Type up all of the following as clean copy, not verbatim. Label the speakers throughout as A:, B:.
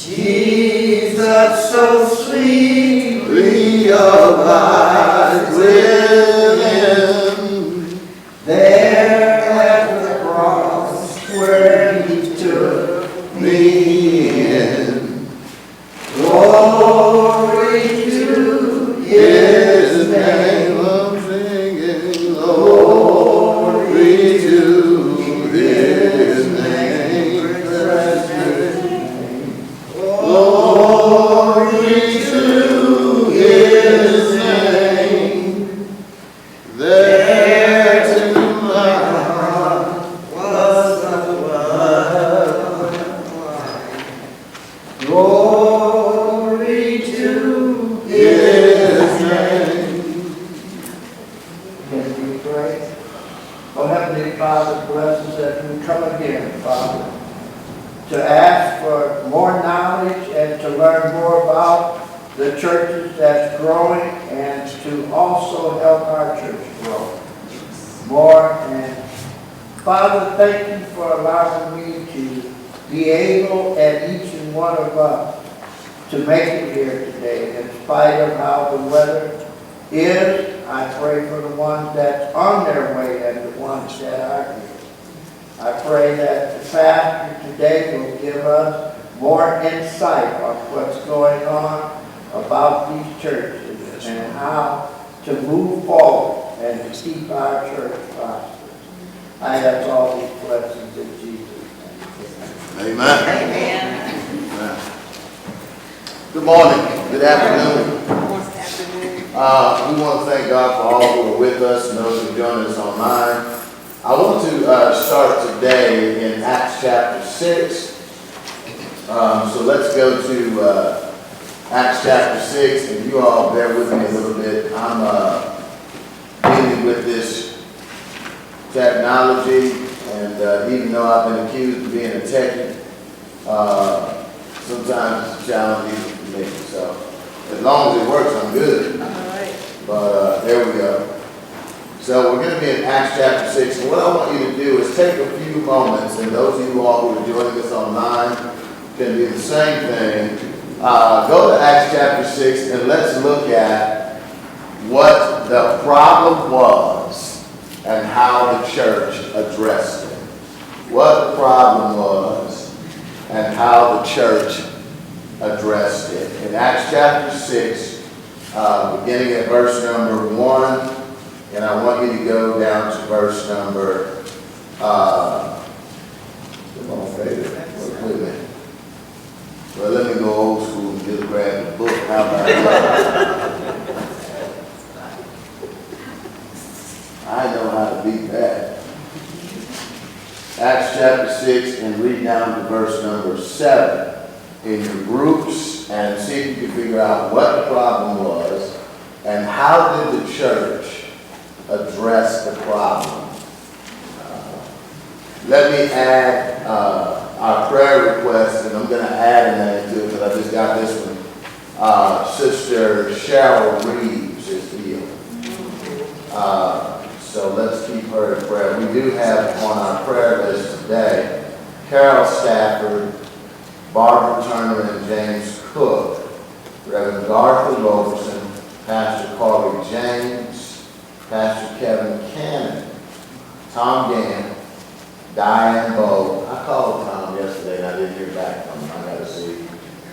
A: Jesus so sweetly abides within. There at the cross where he took me in. Glory to his name. I'm singing glory to his name. Glory to his name. There to my heart was the blood. Glory to his name. Can we pray? Oh, Heavenly Father, bless us as we come again, Father, to ask for more knowledge and to learn more about the churches that's growing and to also help our church grow more. And Father, thank you for allowing me to be able, and each and one of us, to make it here today. In spite of how the weather is, I pray for the ones that's on their way and the ones that are here. I pray that the pastor today will give us more insight on what's going on about these churches and how to move forward and to keep our church prosperous. I ask all these blessings in Jesus' name.
B: Amen. Amen. Good morning. Good afternoon. We want to thank God for all who are with us and those who join us online. I want to start today in Acts chapter 6. So let's go to Acts chapter 6, and you all bear with me a little bit. I'm dealing with this technology, and even though I've been accused of being a techie, sometimes it's challenging for me. So as long as it works, I'm good.
C: All right.
B: But there we go. So we're going to be in Acts chapter 6, and what I want you to do is take a few moments, and those of you all who are joining us online can do the same thing. Go to Acts chapter 6, and let's look at what the problem was and how the church addressed it. What the problem was and how the church addressed it. In Acts chapter 6, beginning at verse number 1, and I want you to go down to verse number, come on, David. Wait a minute. Well, let me go old school and just grab the book. How about that? I know how to beat that. Acts chapter 6, and read down to verse number 7 in your groups, and see if you can figure out what the problem was and how did the church address the problem. Let me add our prayer request, and I'm going to add a name to it because I just got this one. Sister Cheryl Reeves is healed. So let's keep her in prayer. We do have on our prayer list today Carol Stafford, Barbara Turner, and James Cook, Reverend Garth Roberson, Pastor Corey James, Pastor Kevin Cannon, Tom Gann, Diane Bowe. I called Tom yesterday and I didn't hear back from him. I got to see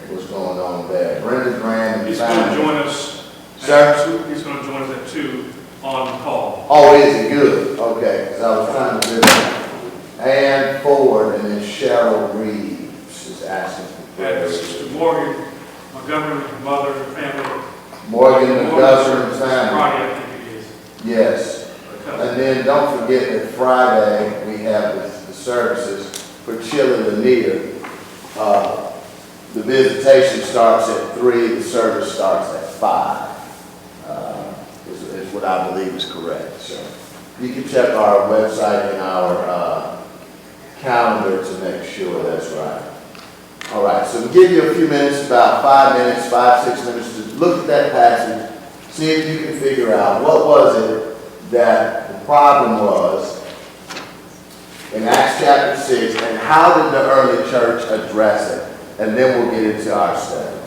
B: what's going on there. Brenda Graham and
D: he's going to join us.
B: Sir?
D: He's going to join us at 2 on call.
B: Oh, is he? Good. Okay, because I was trying to do that. Ann Ford and then Cheryl Reeves is asking for prayer.
D: And Sister Morgan Montgomery, mother and family.
B: Morgan McGusher and family.
D: Friday, I think it is.
B: Yes. And then don't forget that Friday we have the services for Chili Lanier. The visitation starts at 3, the service starts at 5. Is what I believe is correct. So you can check our website and our calendar to make sure that's right. All right, so we'll give you a few minutes, about 5 minutes, 5-6 minutes, to look at that passage, see if you can figure out what was it that the problem was in Acts chapter 6, and how did the early church address it? and then we'll get into our study.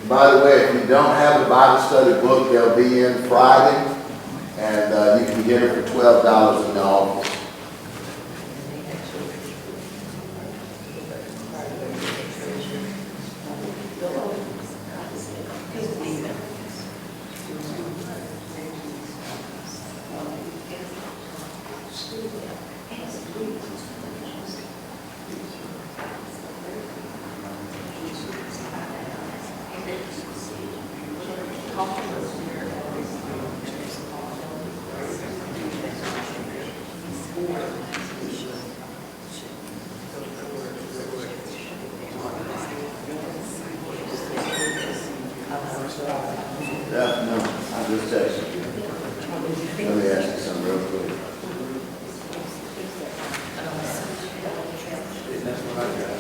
B: By the way, if you don't have a Bible study book, they'll be in Friday, and you can get it for $12 in the office. Yeah, no, I just texted you. Let me ask you something real quick. That's what I got.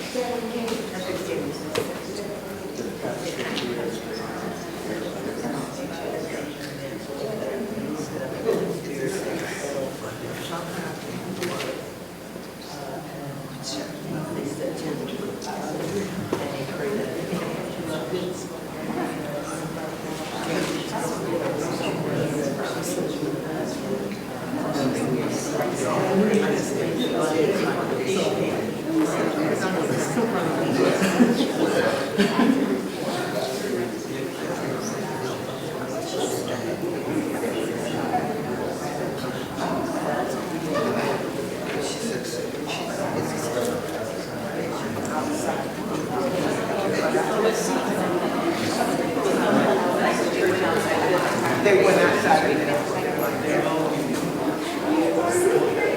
C: They went outside.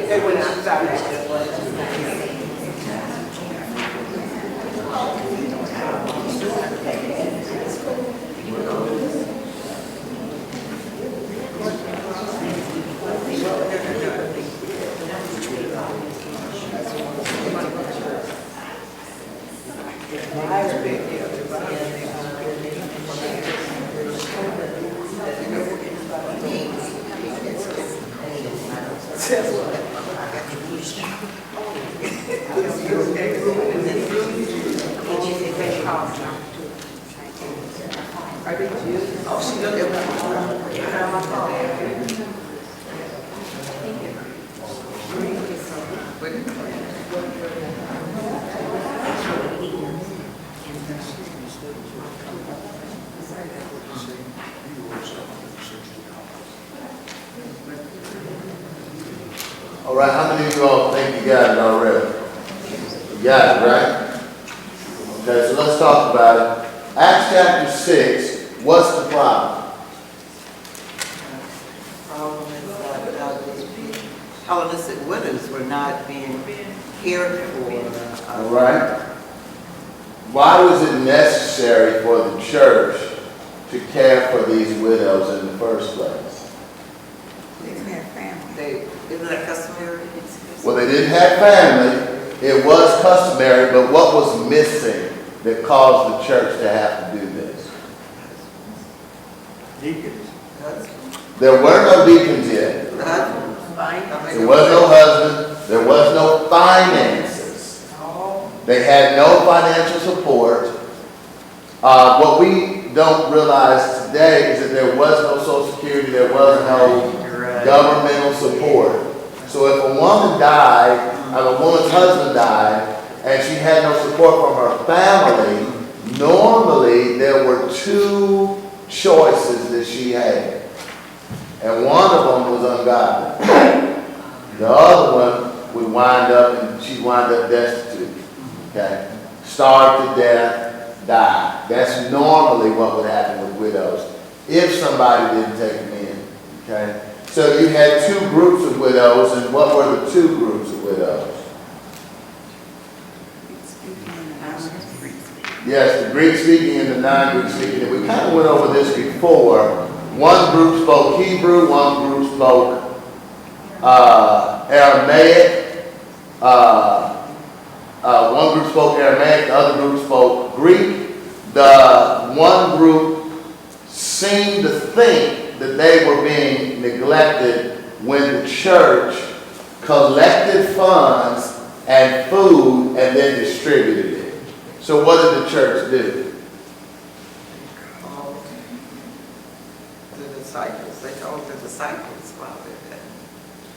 C: They went outside.
B: All right, how many of you all think you got it already? You got it, right? Okay, so let's talk about it. Acts chapter 6, what's the problem?
C: Hellenistic widows were not being cared for.
B: All right. Why was it necessary for the church to care for these widows in the first place?
C: They didn't have family. Isn't that customary?
B: Well, they didn't have family. It was customary, but what was missing that caused the church to have to do this?
D: Deacons.
B: There were no deacons yet. There was no husband. There was no finances. They had no financial support. What we don't realize today is that there was no Social Security. There was no governmental support. So if a woman died, or a woman's husband died, and she had no support from her family, normally there were two choices that she had. And one of them was ungodly. The other one would wind up, and she'd wind up destitute, okay? Starved to death, die. That's normally what would happen with widows if somebody didn't take them in, okay? So you had two groups of widows, and what were the two groups of widows? Yes, the Greek speaking and the non-Greek speaking. We kind of went over this before. One group spoke Hebrew, one group spoke Aramaic. One group spoke Aramaic, the other group spoke Greek. The one group seemed to think that they were being neglected when the church collected funds and food and then distributed it. So what did the church do?
C: The disciples, they told the disciples about it.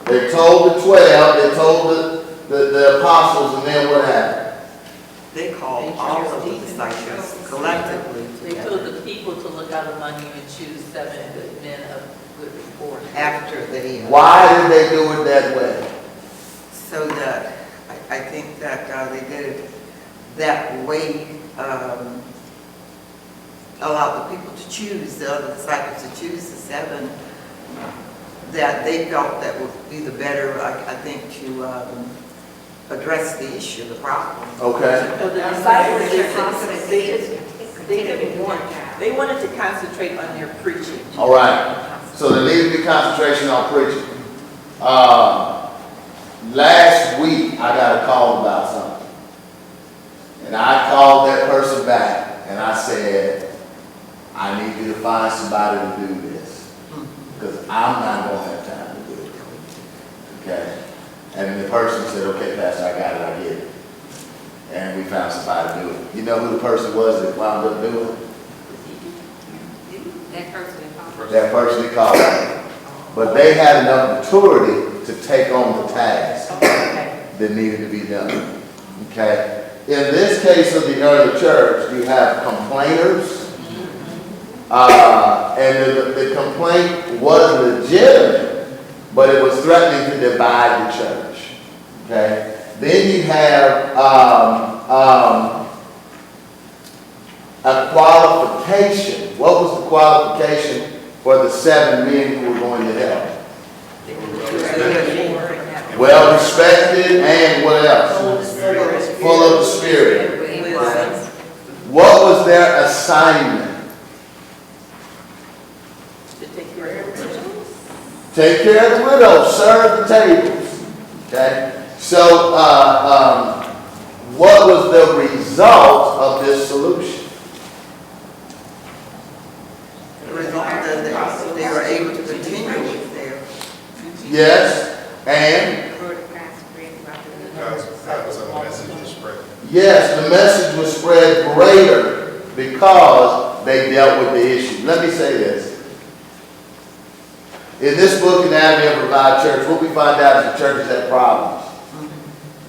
B: They told the 12, they told the apostles, and then what happened?
C: They called all of the disciples collectively
E: They told the people to look out among you and choose 7 good men of good report.
C: after they.
B: Why did they do it that way?
C: So that, I think that they did it that way, allowed the people to choose, the other disciples to choose the 7 that they felt that would be the better, I think, to address the issue, the problem.
B: Okay.
E: So the disciples, they wanted to concentrate on their preaching.
B: All right. So there needs to be concentration on preaching. Last week, I got a call about something. And I called that person back, and I said, I need you to find somebody to do this. Because I'm not going to have time to do it. Okay? And the person said, okay, Pastor, I got it, I get it. And we found somebody to do it. You know who the person was that wound up doing it? That person that called me. But they had enough maturity to take on the task that needed to be done. Okay? In this case of the early church, you have complainers. And the complaint was legitimate, but it was threatening to divide the church. Okay? Then you have a qualification. What was the qualification for the 7 men who were going to help? Well respected and what else? Full of the Spirit. What was their assignment? Take care of the widows, serve the tables. Okay? So, what was the result of this solution?
C: The result that they were able to continue with their.
B: Yes, and?
F: That was a message was spread.
B: Yes, the message was spread greater because they dealt with the issue. Let me say this. In this book, Anatomy of a Revived Church, what we find out is that churches have problems.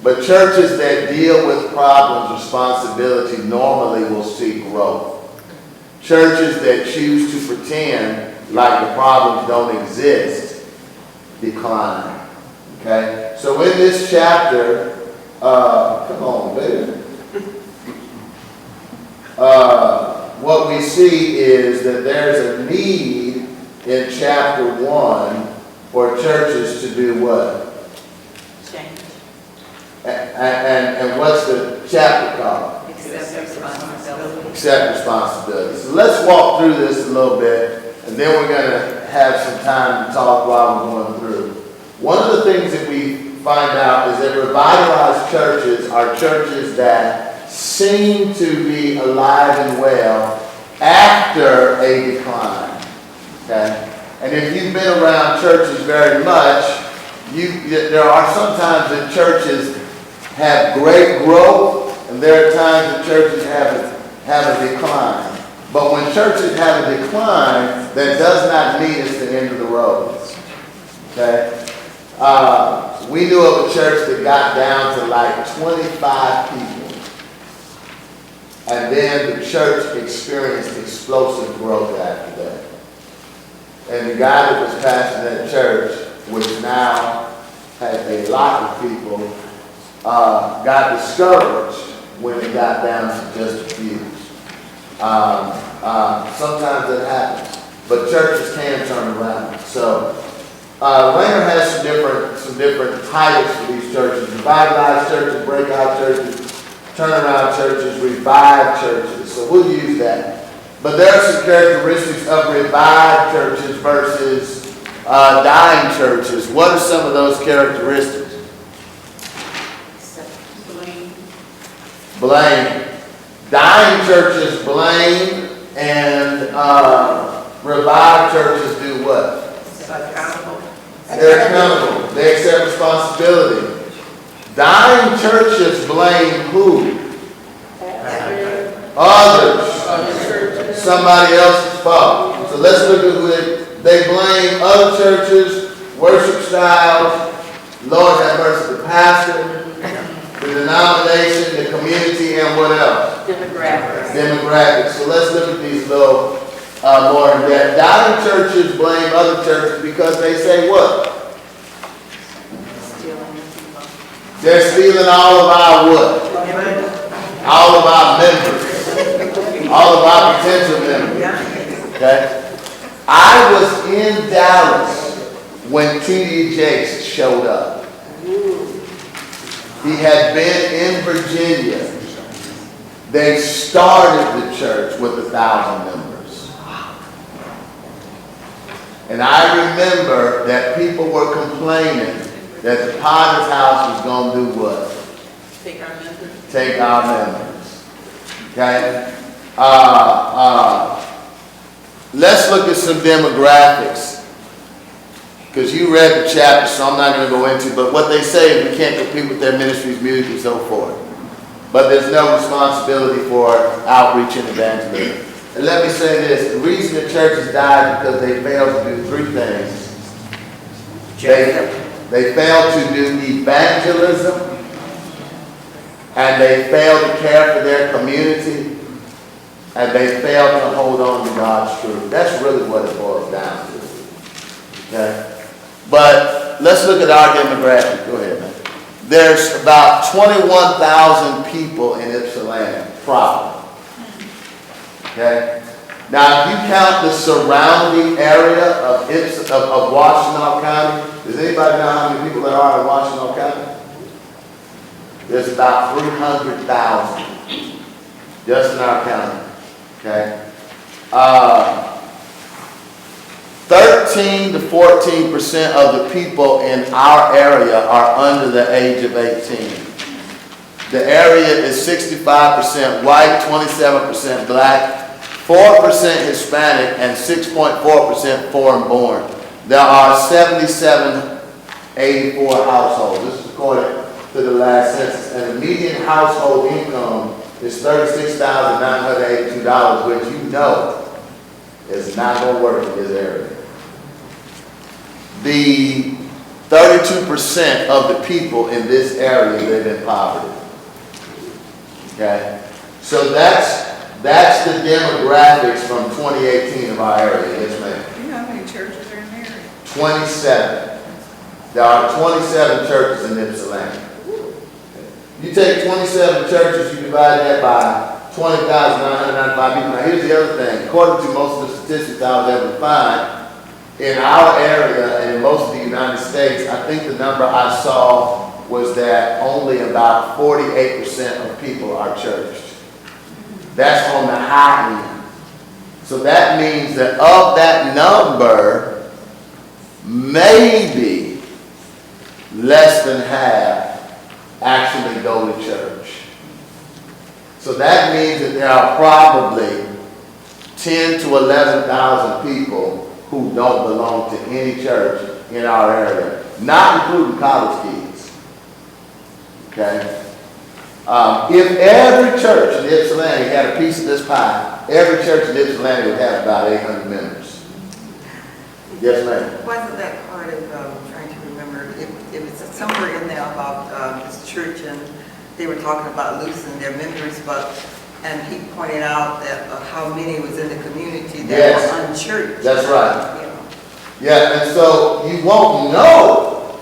B: But churches that deal with problems, responsibility, normally will see growth. Churches that choose to pretend like the problems don't exist decline. Okay? So in this chapter, come on, baby. What we see is that there's a need in chapter 1 for churches to do what?
E: Change.
B: And what's the chapter called?
C: Accept responsibility.
B: Accept responsibility. So let's walk through this a little bit, and then we're going to have some time to talk while we're going through. One of the things that we find out is that revitalized churches are churches that seem to be alive and well after a decline. Okay? And if you've been around churches very much, there are sometimes that churches have great growth, and there are times that churches have a decline. But when churches have a decline, that does not mean it's the end of the road. Okay? We knew of a church that got down to like 25 people. And then the church experienced explosive growth after that. And the guy that was pastoring that church was now had a lot of people got discouraged when it got down to just a few. Sometimes that happens, but churches can turn around. So Rainer has some different titles for these churches: revitalized churches, breakout churches, turnaround churches, revived churches. So we'll use that. But there are some characteristics of revived churches versus dying churches. What are some of those characteristics? Blame. Dying churches blame, and revived churches do what? They're accountable. They accept responsibility. Dying churches blame who? Others. Somebody else's fault. So let's look at who they blame: other churches, worship styles, Lord have mercy, the pastor, the denomination, the community, and what else? Demographics. So let's look at these little more in depth. Dying churches blame other churches because they say what? They're stealing all of our what? All of our members. All of our potential members. Okay? I was in Dallas when T.D. Jakes showed up. He had been in Virginia. They started the church with 1,000 members. And I remember that people were complaining that the Potter's house was going to do what?
E: Take our members.
B: Take our members. Okay? Let's look at some demographics. Because you read the chapter, so I'm not going to go into it. But what they say is we can't compete with their ministries, music, and so forth. But there's no responsibility for outreach and evangelism. And let me say this. The reason the churches died is because they failed to do three things. They failed to do evangelism, and they failed to care for their community, and they failed to hold on to God's truth. That's really what it boils down to. Okay? But let's look at our demographic. Go ahead, man. There's about 21,000 people in Ypsilanti proper. Okay? Now, if you count the surrounding area of Washtenaw County, does anybody know how many people there are in Washtenaw County? There's about 300,000 just in our county. Okay? 13 to 14% of the people in our area are under the age of 18. The area is 65% white, 27% black, 4% Hispanic, and 6.4% foreign born. There are 7,784 households. This is according to the last census. And the median household income is $36,982, which you know is not going to work in this area. The 32% of the people in this area live in poverty. Okay? So that's the demographics from 2018 of our area. Yes, ma'am.
C: Do you know how many churches are in there?
B: 27. There are 27 churches in Ypsilanti. You take 27 churches, you divide that by 20,995 people. Now here's the other thing. According to most of the statistics I was able to find, in our area and in most of the United States, I think the number I saw was that only about 48% of people are churched. That's on the high end. So that means that of that number, maybe less than half actually go to church. So that means that there are probably 10 to 11,000 people who don't belong to any church in our area, not including college kids. Okay? If every church in Ypsilanti had a piece of this pie, every church in Ypsilanti would have about 800 members. Yes, ma'am.
C: Wasn't that part of, trying to remember, it was somewhere in there about this church, and they were talking about losing their members, and he pointed out that how many was in the community that were unchurched.
B: That's right.
C: You know.
B: Yeah, and so you won't know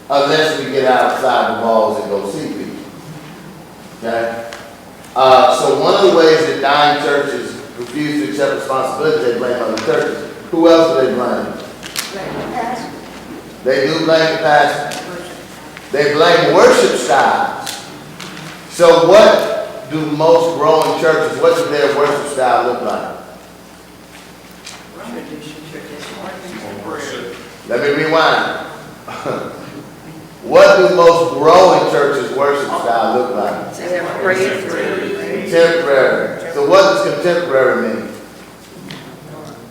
B: unless we get outside the walls and go see people. Okay? So one of the ways that dying churches refuse to accept responsibility, they blame other churches. Who else do they blame? They do blame the pastor. They blame worship styles. So what do most growing churches, what does their worship style look like?
F: Worship.
B: Let me rewind. What do most growing churches' worship style look like? Contemporary. So what does contemporary mean?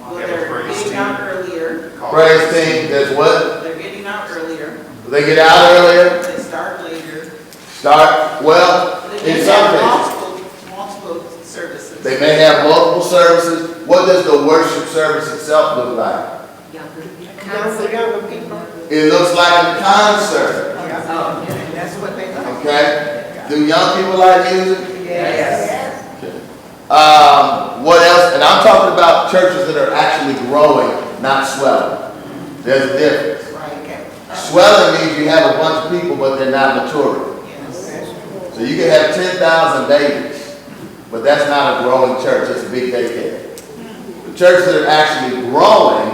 G: Well, they're getting out earlier.
B: Praise team, that's what?
G: They're getting out earlier.
B: They get out earlier,
G: They start later.
B: well,
G: They
B: in
G: may
B: some
G: have
B: cases.
G: multiple services.
B: They may have multiple services. What does the worship service itself look like?
G: Younger people.
B: It looks like a concert,
G: That's what they like.
B: okay? Do young people like music?
C: Yes.
B: What else? And I'm talking about churches that are actually growing, not swelling. There's a difference.
G: Right.
B: Swelling means you have a bunch of people, but they're not maturing.
G: Yes.
B: So you can have 10,000 babies, but that's not a growing church. It's a big daycare. The churches that are actually growing,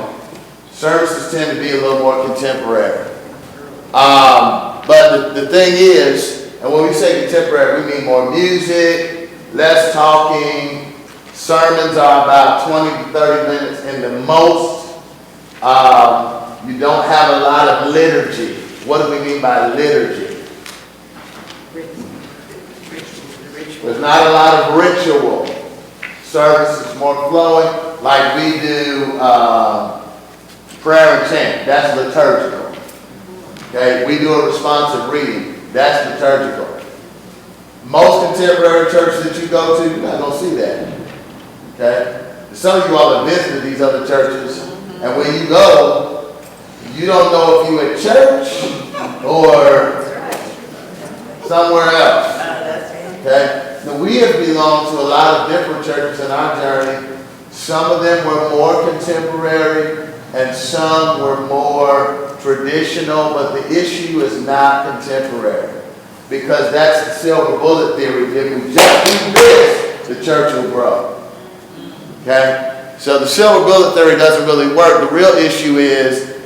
B: services tend to be a little more contemporary. But the thing is, and when we say contemporary, we mean more music, less talking. Sermons are about 20 to 30 minutes, and the most, you don't have a lot of liturgy. What do we mean by liturgy? There's not a lot of ritual. Service is more flowing, like we do prayer and chant. That's liturgical. Okay, we do a responsive reading. That's liturgical. Most contemporary churches that you go to, you're not going to see that. Okay? Some of you all have visited these other churches, and when you go, you don't know if you're at church or somewhere else. Okay? Now, we have belonged to a lot of different churches in our journey. Some of them were more contemporary, and some were more traditional, but the issue is not contemporary. Because that's the silver bullet theory. If we just do this, the church will grow. Okay? So the silver bullet theory doesn't really work. The real issue is,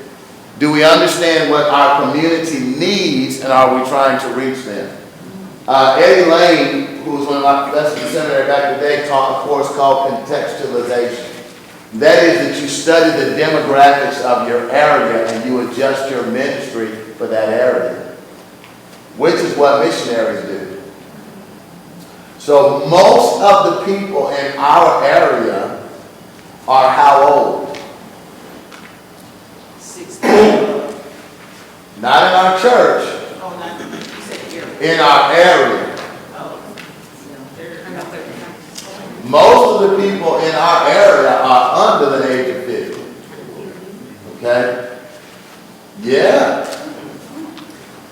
B: do we understand what our community needs, and are we trying to reach them? Eddie Lane, who was one of my professors in seminary back in the day, taught a course called contextualization. That is that you study the demographics of your area and you adjust your ministry for that area, which is what missionaries do. So most of the people in our area are how old?
G: 60.
B: Not in our church,
G: Oh, not, you said here.
B: in our area.
G: Oh.
B: Most of the people in our area are under the age of 50. Okay? Yeah.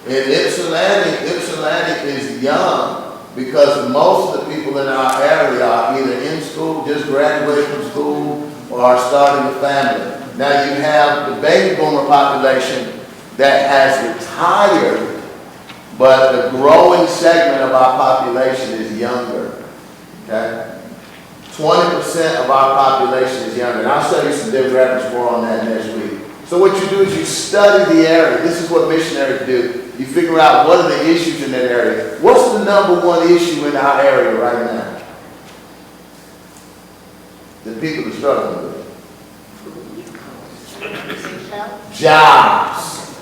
B: In Ypsilanti is young because most of the people in our area are either in school, just graduated from school, or are starting a family. Now you have the baby boomer population that has retired, but the growing segment of our population is younger. Okay? 20% of our population is younger. And I'll show you some demographics more on that next week. So what you do is you study the area. This is what missionaries do. You figure out what are the issues in that area. What's the number one issue in our area right now that people are struggling with? Jobs.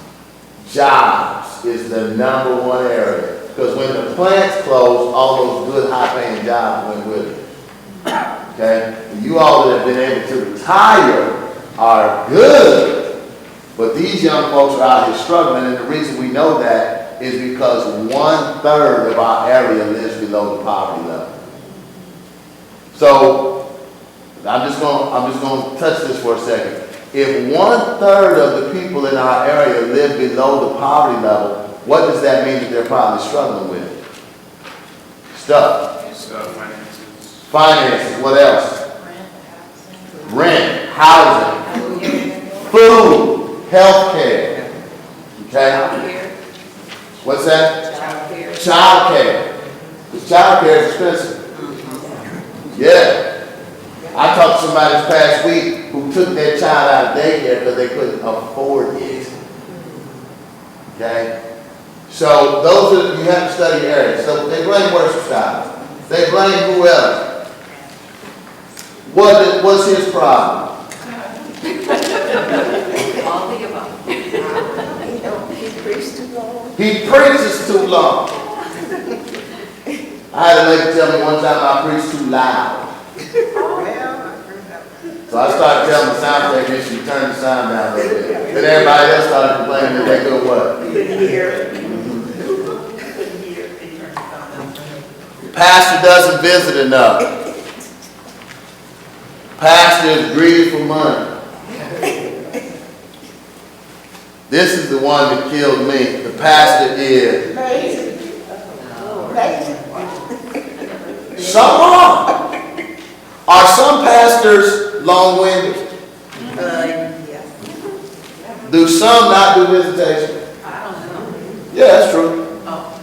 B: Jobs is the number one area. Because when the plants close, all those good high-paying jobs went with it. Okay? And you all that have been able to retire are good. But these young folks are out here struggling, and the reason we know that is because 1/3 of our area lives below the poverty level. So I'm just going to touch this for a second. If 1/3 of the people in our area live below the poverty level, what does that mean that they're probably struggling with? Stuff.
F: Finances.
B: Finances. What else? Rent, housing, food, health care. Okay? What's that?
E: Childcare.
B: Child care. Because child care is expensive. Yeah. I talked to somebody this past week who took their child out of daycare because they couldn't afford it. Okay? So those are, you have to study areas. So they blame worship styles. They blame who else? What's his problem?
E: All the above.
G: He preached too long.
B: He preaches too long. I had a lady tell me one time I preached too loud.
G: Well, I heard that.
B: So I started telling the sound technician to turn the sound down a little bit. Then everybody else started complaining that they could what?
G: Couldn't hear.
B: Pastor doesn't visit enough. Pastor is greedy for money. This is the one that killed me. The pastor is.
G: Amazing. Amazing.
B: Some are. Are some pastors long-winded?
C: Yes.
B: Do some not do visitation?
E: I don't know.
B: Yeah, that's true.
E: Oh.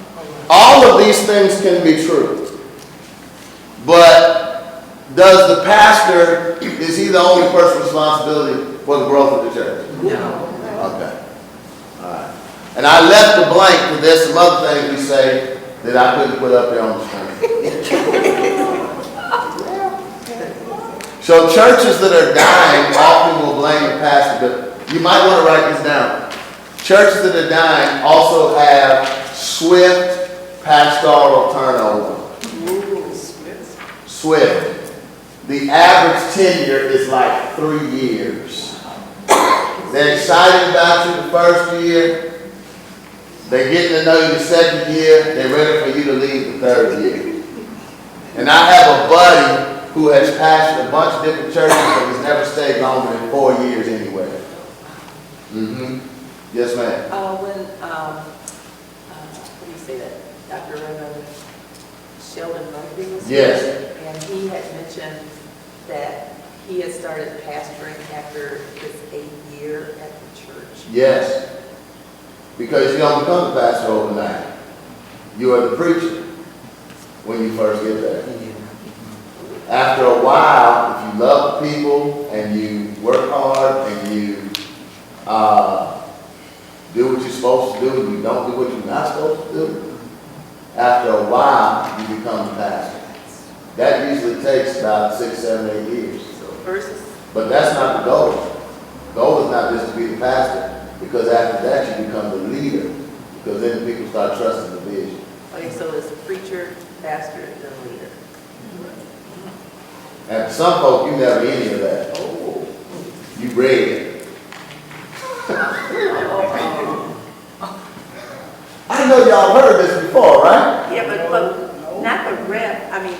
B: All of these things can be true. But does the pastor, is he the only person responsibility for the growth of the church?
C: No.
B: Okay. All right. And I left the blank because there's some other things we say that I couldn't put up there on the screen. So churches that are dying often will blame the pastor, but you might want to write this down. Churches that are dying also have swift pastoral turnover. Swift. The average tenure is like 3 years. They're excited about you the first year. They're getting to know you the second year. They're ready for you to leave the third year. And I have a buddy who has pastored a bunch of different churches but has never stayed longer than 4 years anywhere. Yes, ma'am.
E: When, what do you say that, Dr. Reverend Sheldon Murphy was here?
B: Yes.
E: And he had mentioned that he had started pastoring after his 8th year at the church.
B: Yes. Because you don't become the pastor overnight. You are the preacher when you first get there. After a while, if you love people and you work hard and you do what you're supposed to do and you don't do what you're not supposed to do, after a while, you become the pastor. That usually takes about 6, 7, 8 years.
E: Versus,
B: But that's not the goal. The goal is not just to be the pastor, because after that you become the leader, because then people start trusting the vision.
E: okay, so it's preacher, pastor, and leader.
B: And some folk, you never any of that.
E: Oh.
B: You read. I know y'all heard this before, right?
H: Yeah, but not the rep, I mean.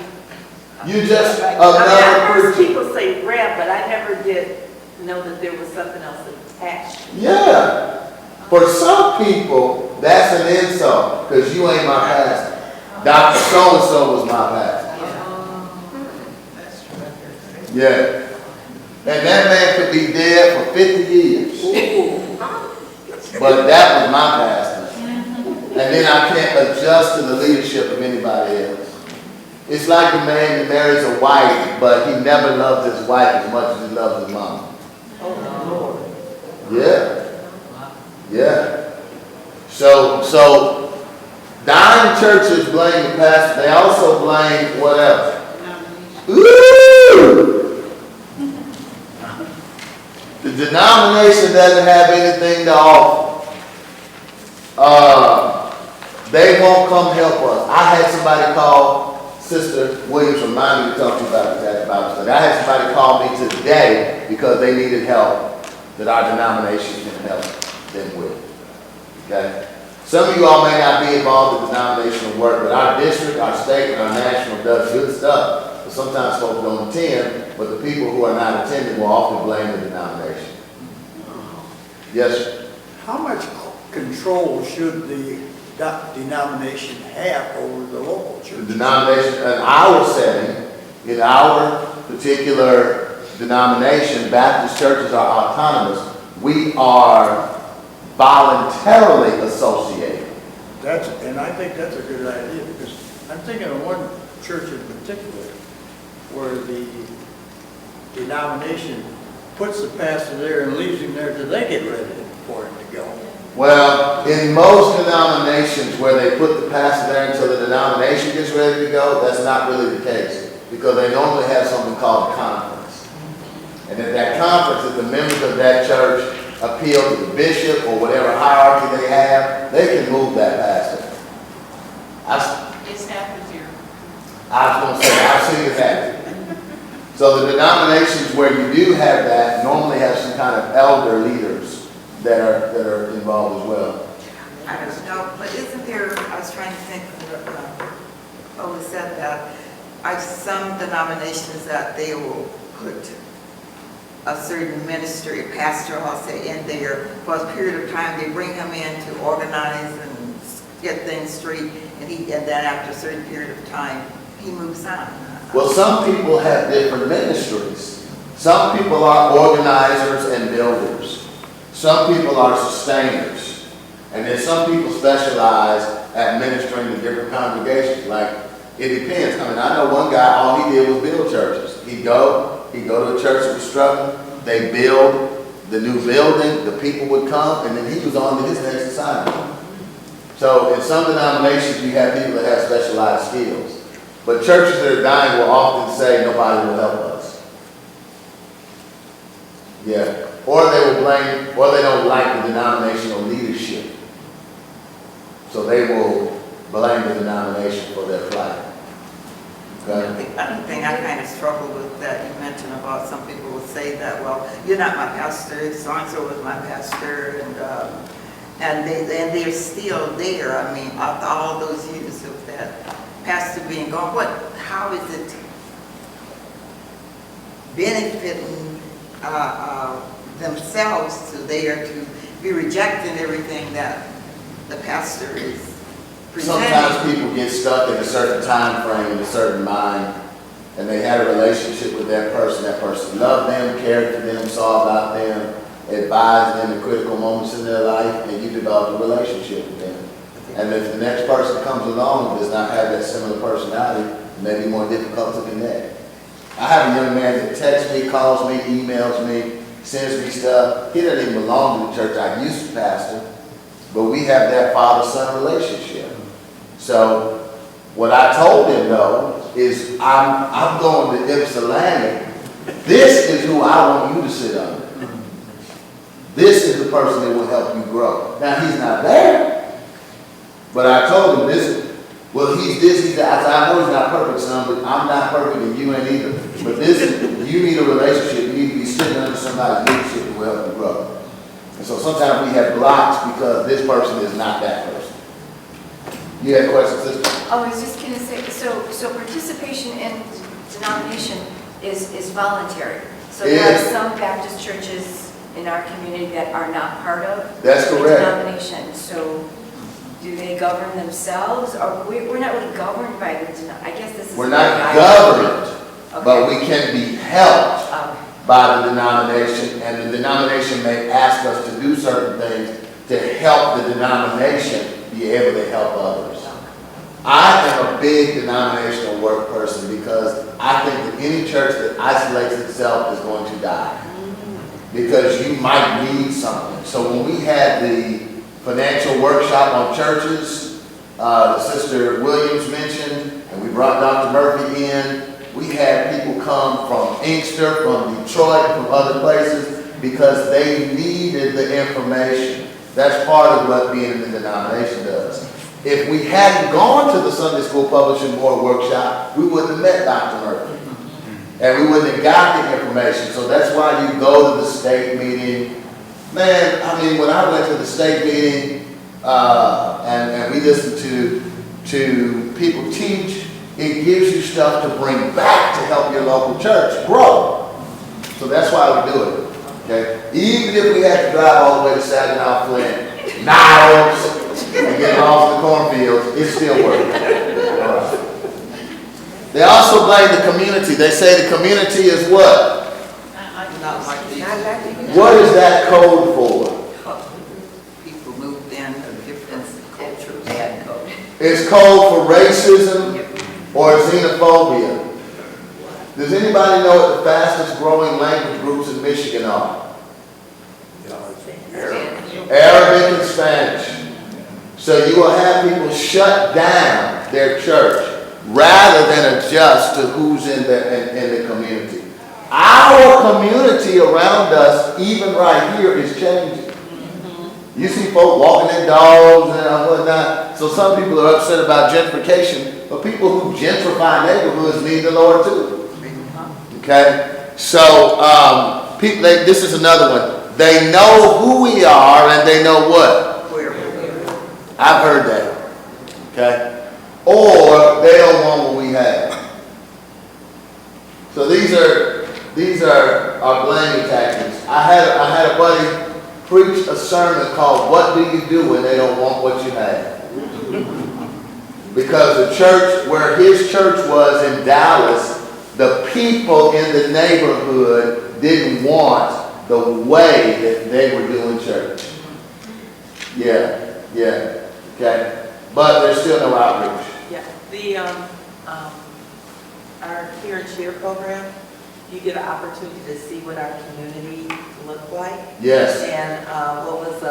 B: You just
H: I
B: another
H: heard
B: preacher.
H: people say rep, but I never did know that there was something else attached.
B: Yeah. For some people, that's an insult, because you ain't my pastor. Dr. So-and-so was my pastor. Yeah. And that man could be dead for 50 years. But that was my pastor. And then I can't adjust to the leadership of anybody else. It's like a man that marries a wife, but he never loves his wife as much as he loves his mom. Yeah. Yeah. So dying churches blame the pastor. They also blame what else? Ooh! The denomination doesn't have anything to offer. They won't come help us. I had somebody call Sister Williams, remind me to talk to you about that Bible study. I had somebody call me today because they needed help that our denomination can help them with. Okay? Some of you all may not be involved in denominational work, but our district, our state, and our national does good stuff. But sometimes folks don't attend, but the people who are not attending will often blame the denomination. Yes, sir.
I: How much control should the denomination have over the local
B: The
I: church?
B: denomination, in our setting, in our particular denomination, Baptist churches are autonomous. We are voluntarily associated
I: And I think that's a good idea, because I'm thinking of one church in particular where the denomination puts the pastor there and leaves him there till they get ready for him to go.
B: Well, in most denominations where they put the pastor there until the denomination gets ready to go, that's not really the case, because they normally have something called a conference. And at that conference, if the members of that church appeal to the bishop or whatever hierarchy they have, they can move that pastor.
H: It's happened here.
B: I was going to say, I've seen it happen. So the denominations where you do have that normally have some kind of elder leaders that are involved as well.
C: I don't know, but isn't there, I was trying to think of what said that, some denominations that they will put a certain ministry, a pastor, I'll say, in there for a period of time. They bring him in to organize and get things straight, and then after a certain period of time, he moves on.
B: Well, some people have different ministries. Some people are organizers and builders. Some people are sustainers. And then some people specialize at ministering to different congregations. Like, it depends. I mean, I know one guy, all he did was build churches. He'd go to a church that was struggling, they build the new building, the people would come, and then he was on to his next assignment. So in some denominations, you have people that have specialized skills. But churches that are dying will often say, nobody will help us. Yeah. Or they will blame, or they don't like the denominational leadership. So they will blame the denomination for their plight. Okay?
C: The other thing I kind of struggle with that you mentioned about some people will say that, well, you're not my pastor, so-and-so was my pastor, and they're still there. I mean, after all those years of that pastor being gone, how is it benefiting themselves to be rejecting everything that the pastor is presenting?
B: Sometimes people get stuck in a certain time frame, in a certain mind, and they had a relationship with that person. That person loved them, cared for them, saw about them, advised them in critical moments in their life, and you develop a relationship with them. And if the next person comes along and does not have that similar personality, it may be more difficult to connect. I have a young man that texts me, calls me, emails me, sends me stuff. He doesn't even belong to the church I used to pastor, but we have that father-son relationship. So what I told him, though, is I'm going to Ypsilanti. This is who I want you to sit under. This is the person that will help you grow. Now, he's not there. But I told him this, well, he's this, he's that. I said, I know he's not perfect, son, but I'm not perfect and you ain't either. But you need a relationship. You need to be sitting under somebody's leadership that will help you grow. And so sometimes we have blocks because this person is not that person. You had a question, sister?
J: Oh, I was just going to say, so participation in denomination is voluntary. So there are some Baptist churches in our community that are not part of
B: That's
J: the
B: correct.
J: denomination. So do they govern themselves? Or we're not really governed by the denomination. I guess this is...
B: We're not governed, but we can be helped by the denomination, and the denomination may ask us to do certain things to help the denomination be able to help others. I am a big denominational work person because I think that any church that isolates itself is going to die. Because you might need something. So when we had the financial workshop on churches, Sister Williams mentioned, and we brought Dr. Murphy in, we had people come from Inkster, from Detroit, from other places, because they needed the information. That's part of what being in the denomination does. If we hadn't gone to the Sunday School Publishing Board workshop, we wouldn't have met Dr. Murphy. And we wouldn't have got the information. So that's why you go to the state meeting. Man, I mean, when I went to the state meeting and we listened to people teach, it gives you stuff to bring back to help your local church grow. So that's why we do it. Okay? Even if we had to drive all the way to Saginaw, Flint, Niles, and get off the cornfields, it still works. All right. They also blame the community. They say the community is what?
C: Not like these.
B: What is that code for?
C: People moved in of different cultures.
B: is code for racism or xenophobia. Does anybody know what the fastest growing language groups in Michigan are? Arabic and Spanish. So you will have people shut down their church rather than adjust to who's in the community. Our community around us, even right here, is changing. You see folk walking their dogs and whatnot. So some people are upset about gentrification, but people who gentrify neighborhoods need the Lord too. Okay? So this is another one. They know who we are and they know what? I've heard that. Okay? Or they don't want what we have. So these are our blaming tactics. I had a buddy preach a sermon called "What Do You Do When They Don't Want What You Have?" Because the church where his church was in Dallas, the people in the neighborhood didn't want the way that they were doing church. Yeah, okay. But there's still no outreach.
E: Yeah, our Hear and Share program, you get an opportunity to see what our community look like.
B: Yes.
E: And what was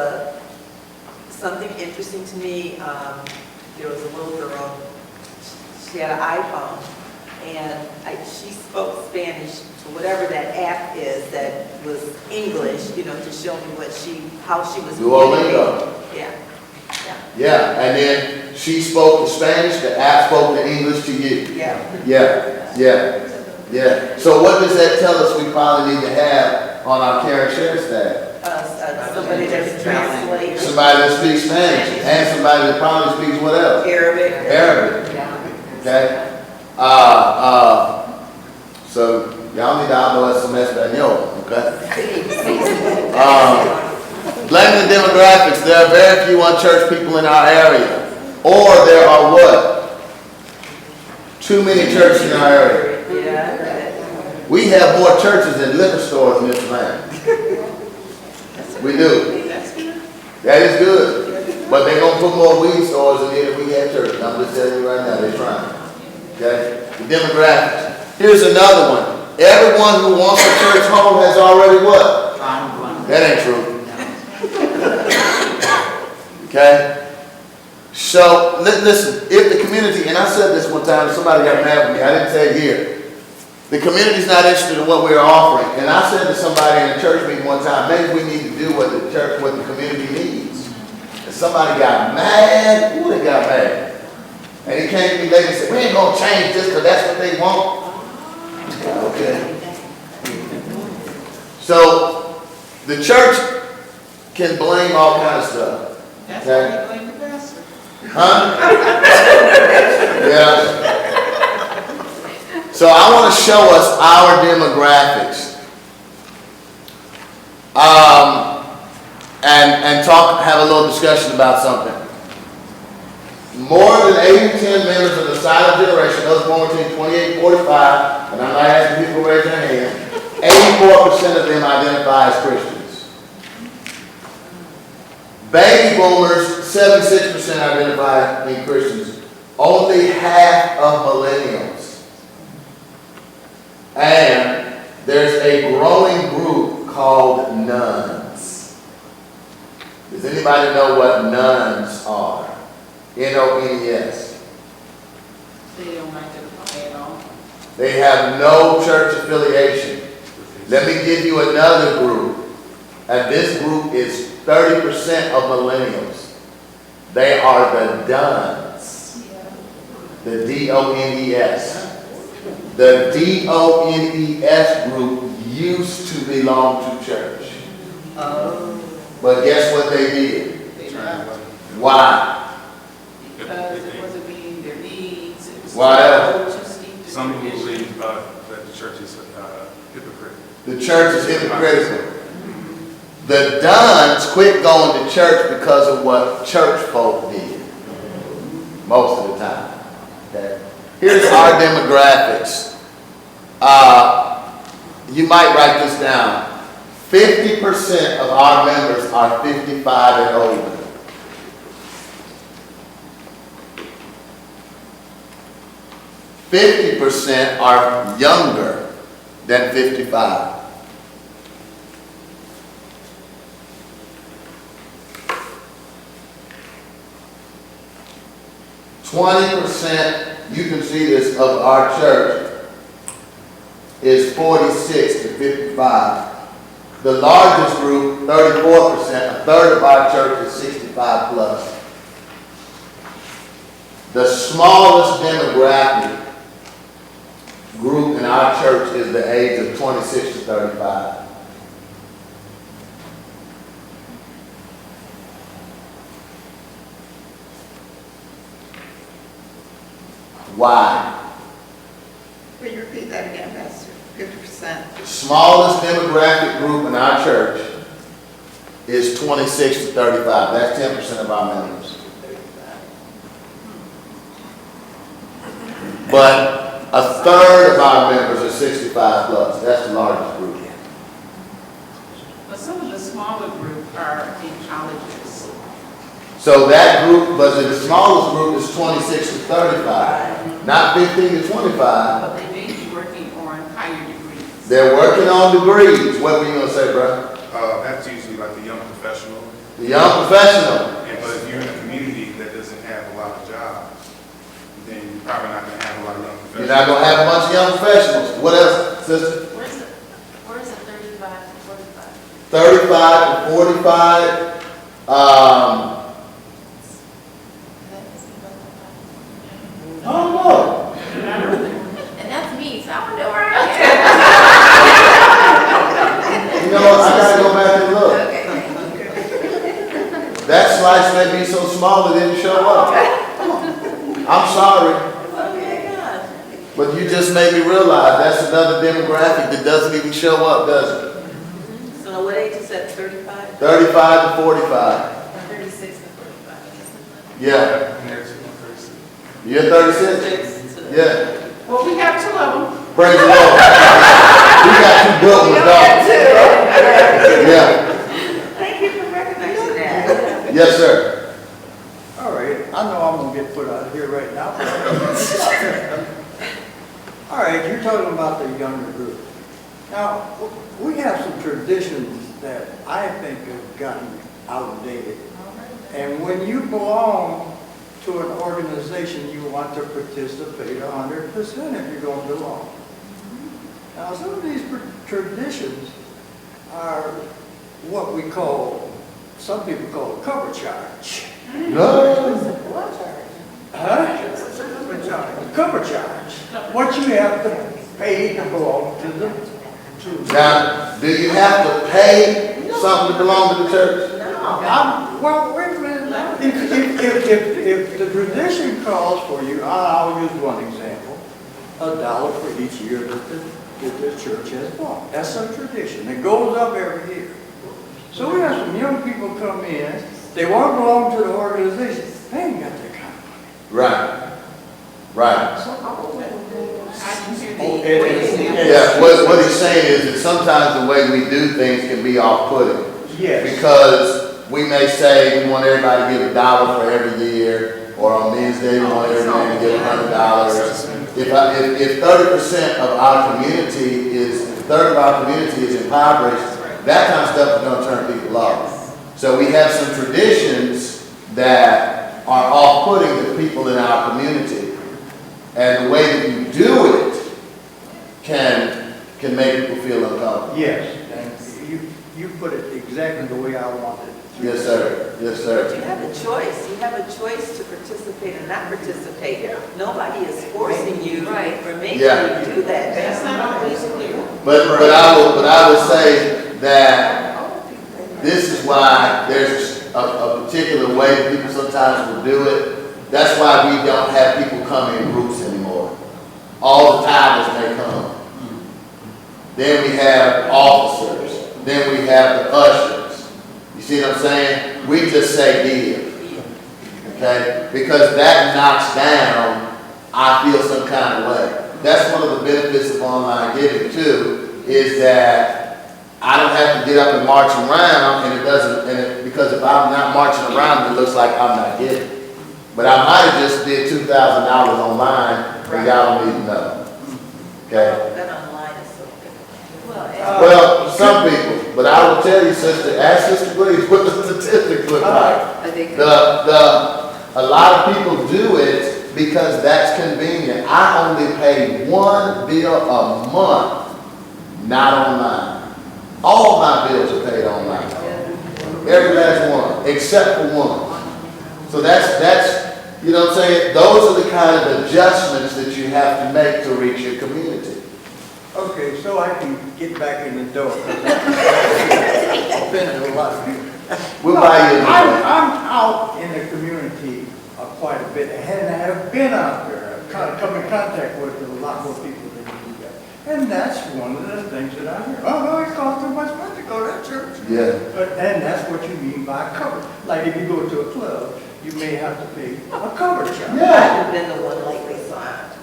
E: something interesting to me, there was a little girl, she had an iPhone, and she spoke Spanish to whatever that app is that was English, to show me how she was
B: Duolingo. Yeah, and then she spoke the Spanish, the app spoke the English to you. Yeah. So what does that tell us we probably need to have on our care and share staff?
E: Somebody that can translate.
B: Somebody that speaks Spanish, and somebody that probably speaks what else? Arabic. Okay? So y'all need to hablar some español, okay? Blaming the demographics, there are very few unchurched people in our area. Or there are what? Too many churches in our area. We have more churches than liquor stores in Ypsilanti. We do. That is good. But they're going to put more weed stores in here than we have churches. I'm just telling you right now, they're trying. Okay? The demographics. Here's another one. Everyone who wants a church home has already what? That ain't true. Okay? So, listen, if the community, and I said this one time, somebody got mad with me, I didn't say it here. The community's not interested in what we're offering. And I said to somebody in a church meeting one time, maybe we need to do what the community needs. And somebody got mad. Ooh, they got mad. And he came to me later and said, we ain't going to change this because that's what they want. Okay. So, the church can blame all kinds of stuff.
G: That's
B: okay?
G: why you blame the pastor.
B: Huh? Yeah. So I want to show us our demographics. And have a little discussion about something. More than 8-10 members of the silent generation, those born between 28 and 45, and I'm not asking people to raise their hand, 84% of them identify as Christians. Baby boomers, 76% identify as Christians. Only half of millennials. And there's a growing group called nuns. Does anybody know what nuns are? N-O-N-E-S.
G: They don't identify at all.
B: They have no church affiliation. Let me give you another group. And this group is 30% of millennials. They are the Duns. The D-O-N-E-S. The D-O-N-E-S group used to belong to church. But guess what they did? Why?
G: Because it wasn't meeting their needs. It was
B: Why else?
F: Some people believe that the church is hypocritical.
B: The church is hypocritical. The Duns quit going to church because of what church folk did. Most of the time. Okay? Here's our demographics. You might write this down. 50% of our members are 55 and older. 50% are younger than 55. %, you can see this, of our church is 46 to 55. The largest group, 34%, a third of our church is 65 plus. The smallest demographic group in our church is the age of 26 to 35. Why?
C: Will you repeat that again, Pastor? 50%?
B: The smallest demographic group in our church is 26 to 35. That's 10% of our members. But a third of our members are 65 plus. That's the largest group.
G: But some of the smaller group are in colleges.
B: So that group, but the smallest group is 26 to 35, not 15 to 25.
G: But they may be working on higher degrees.
B: They're working on degrees. What were you gonna say, bro?
F: That's usually like the young professional.
B: The young professional.
F: And but if you're in a community that doesn't have a lot of jobs, then you're probably not gonna have a lot of young professionals.
B: You're not gonna have a bunch of young professionals. What else, sister?
H: Where's it 35 to 45?
B: 35 to 45. I don't know.
J: And that's me, so I don't know where I am.
B: You know what? I gotta go back and look. That slice may be so small it didn't show up. I'm sorry. But you just made me realize that's another demographic that doesn't even show up, does it?
E: So what age is that, 35?
B: 35 to 45.
H: 36 to 45.
B: Yeah.
F: And there's 36.
B: You're 36? Yeah.
G: Well, we have two of them.
B: Praise the Lord. We got two good ones, dog. Yeah.
E: Thank you for recognizing that.
B: Yes, sir.
I: All right, I know I'm gonna get put out of here right now. All right, you're talking about the younger group. Now, we have some traditions that I think have gotten outdated. And when you belong to an organization, you want to participate 100% if you're going to belong. Now, some of these traditions are what we call, some people call a cover charge.
B: No.
I: Huh? Cover charge. What you have to pay to belong to the,
B: Now, do you have to pay something to belong to the church?
I: well, wait a minute. If the tradition calls for you, I'll use one example, $1 for each year that the church has belonged. That's some tradition. It goes up every year. So we have some young people come in, they want to belong to the organization, they ain't got that kind of money.
B: Right. Right.
G: I can hear
I: and-
B: Yeah, what he's saying is that sometimes the way we do things can be off-putting.
I: Yes.
B: Because we may say we want everybody to give $1 for every year, or on Wednesday we want everybody to give $100. If 30% of our community is, a third of our community is impoverished, that kind of stuff is going to turn people off. So we have some traditions that are off-putting to people in our community. And the way that you do it can make people feel uncomfortable.
I: Yes, and you put it exactly the way I wanted it.
B: Yes, sir. Yes,
E: But
B: sir.
E: you have a choice. You have a choice to participate or not participate. Nobody is forcing you or making
B: Yeah.
E: you do that.
G: That's not always clear.
B: But I would say that this is why there's a particular way that people sometimes will do it. That's why we don't have people come in groups anymore. All the tithers may come. Then we have officers. Then we have the ushers. You see what I'm saying? We just say give. Okay? Because that knocks down, I feel some kind of way. That's one of the benefits of online giving too, is that I don't have to get up and march around, and because if I'm not marching around, it looks like I'm not giving. But I might have just did $2,000 online, and y'all don't need to know. Okay?
E: That online is so good.
B: Well, some people, but I will tell you, sister, ask Sister Gleaves what the statistics look like. A lot of people do it because that's convenient. I only pay one bill a month, not online. All my bills are paid online. Every last one, except for one. So that's, you know what I'm saying? Those are the kind of adjustments that you have to make to reach your community.
I: Okay, so I can get back in the door. I've offended a lot of people.
B: We'll buy you a
I: I'm out in the community quite a bit, and I have been out there. I've kind of come in contact with a lot more people than you do that. And that's one of the things that I hear. Oh, no, it costs too much money to go to that church.
B: Yeah.
I: And that's what you mean by cover. Like if you go to a club, you may have to pay a cover charge.
B: Yeah.
E: I've been the one lately, so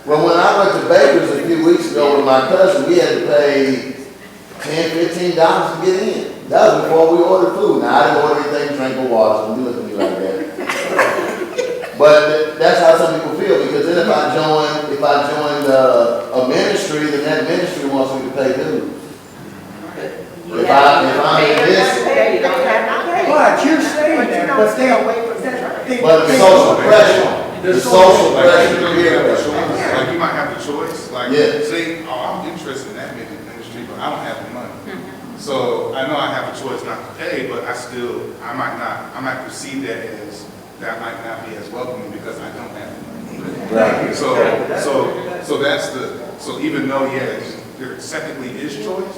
B: Well, when I went to Baker's a few weeks ago with my cousin, we had to pay $10, $15 to get in. That was before we ordered food. Now, I didn't order anything, drink or water, so you look at me like that. But that's how some people feel, because then if I join a ministry, then that ministry wants me to pay dues. If I'm in this,
E: you don't have to pay.
I: But you're saying that, but
B: but the social pressure, the social pressure, the peer pressure.
F: Like you might have the choice, like
B: Yeah.
F: say, oh, I'm interested in that ministry, but I don't have the money. So I know I have a choice not to pay, but I might perceive that as, that might not be as welcoming because I don't have the money.
B: Right.
F: So even though, yeah, there technically is choice,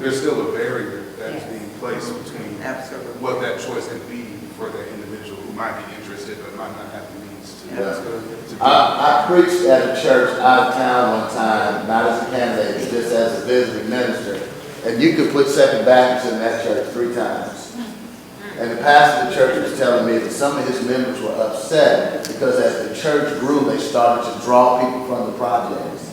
F: there's still a barrier that's being placed between
C: Absolutely.
F: what that choice can be for that individual who might be interested but might not have the means to do.
B: I preached at a church out of town one time, not as a candidate, but just as a visiting minister. And you could put Second Baptist in that church 3 times. And the pastor of the church was telling me that some of his members were upset because as the church grew, they started to draw people from the projects.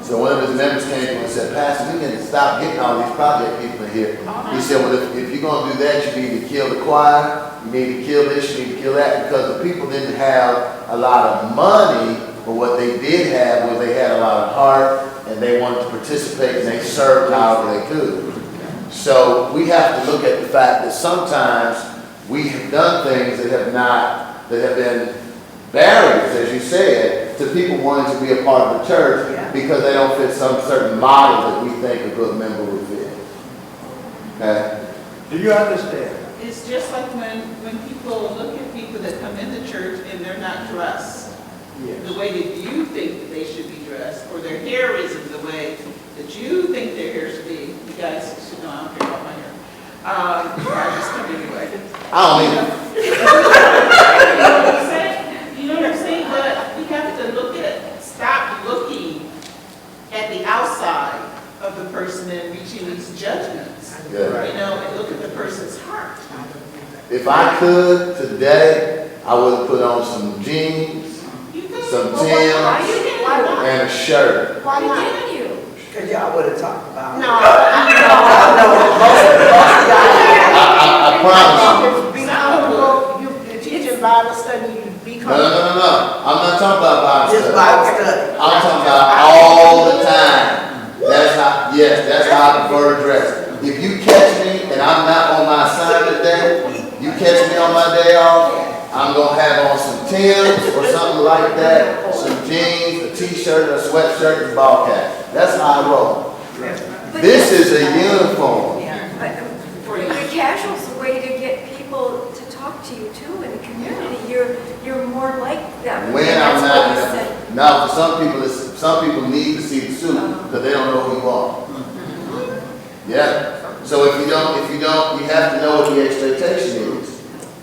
B: So one of his members came to him and said, Pastor, we need to stop getting all these project people in here. He said, well, if you're going to do that, you need to kill the choir, you need to kill this, you need to kill that, because the people didn't have a lot of money, but what they did have was they had a lot of heart, and they wanted to participate, and they served however they could. So we have to look at the fact that sometimes we have done things that have been barriers, as you said, to people wanting to be a part of the church because they don't fit some certain model that we think a good member would fit. Okay?
I: Do you understand?
G: It's just like when people look at people that come in the church and they're not dressed
I: Yes.
G: the way that you think that they should be dressed, or their hair isn't the way that you think their hair should be. You guys should know I don't care about my hair. I just come anyway.
B: I don't either.
G: You know what I'm saying? You know what I'm saying? But we have to stop looking at the outside of the person and reaching these judgments.
B: Yeah.
G: You know, and look at the person's heart.
B: If I could today, I would have put on some jeans, some Timbs, and a shirt.
J: Why didn't you?
C: Because y'all would have talked about it.
J: No,
C: I know most of y'all.
B: I promise you.
K: You're teaching Bible study, you become.
B: No. I'm not talking about Bible
C: Just
B: study.
C: Bible study.
B: I'm talking about all the time. That's how I prefer to dress. If you catch me and I'm not on my assignment day, you catch me on my day off, I'm going to have on some Timbs or something like that, some jeans, a t-shirt, a sweatshirt, and ball cap. That's how I roll. This is a uniform.
J: But casual's a way to get people to talk to you too in the community. You're more like them.
B: When
J: And
B: I'm
J: that's what
B: not,
J: we said.
B: now for some people need to see the suit because they don't know who you are. Yeah. So if you don't, you have to know what the expectation is.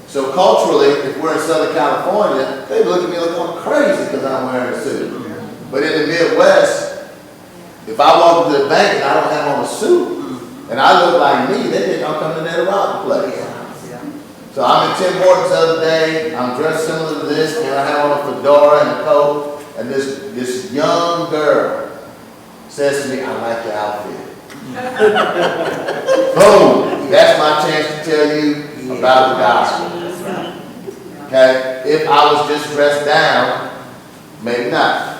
B: So culturally, if we're in Southern California, they look at me like I'm crazy because I'm wearing a suit. But in the Midwest, if I walk into the bank and I don't have on a suit, and I look like me, they think I'm coming there to rob the place. So I'm in Tim Hortons the other day, I'm dressed similar to this, and I have on a fedora and a coat, and this young girl says to me, I like your outfit. Boom! That's my chance to tell you about the gospel. Okay? If I was just dressed down, maybe not.